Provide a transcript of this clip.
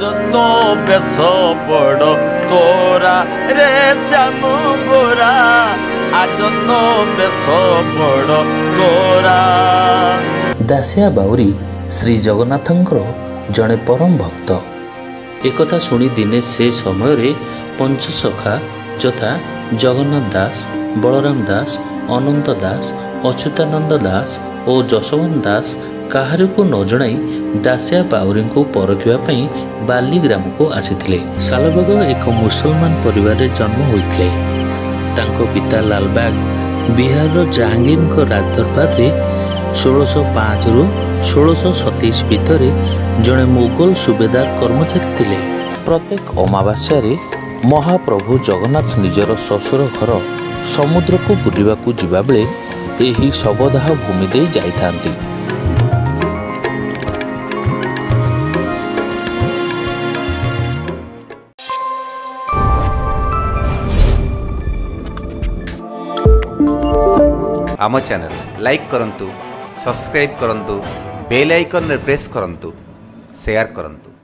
तो बेस बड़ तोरा रे श्याम गोरा आज तो बेस बड़ तोरा। दासिया बाउरी श्री जगन्नाथंकर जड़े परम भक्त। एकथा शुणी दिने से समय रे पंचसखा यथा जगन्नाथ दास, बलराम दास, अनंत दास, अच्युतानंद दास और जशवंत दास काहार को न जणाई दासिया बाउरी को परखिया बालीग्राम को आसीथिले। सालबाग एक मुसलमान परिवार रे जन्म होइथिले। तांको पिता लालबाग बिहार जहांगीर राजदरबार रे 1605 रु 1627 भितर जड़े मुगल सुबेदार कर्मचारी थिले। प्रत्येक अमावास्या रे महाप्रभु जगन्नाथ निजर ससुर घर समुद्र को बुलिबा को जिबा बेले एही शबदाह भूमि दे जाइथांती। आम चैनल लाइक करंतु, सब्सक्राइब करंतु, बेल आइकन रे प्रेस करंतु, शेयर करंतु।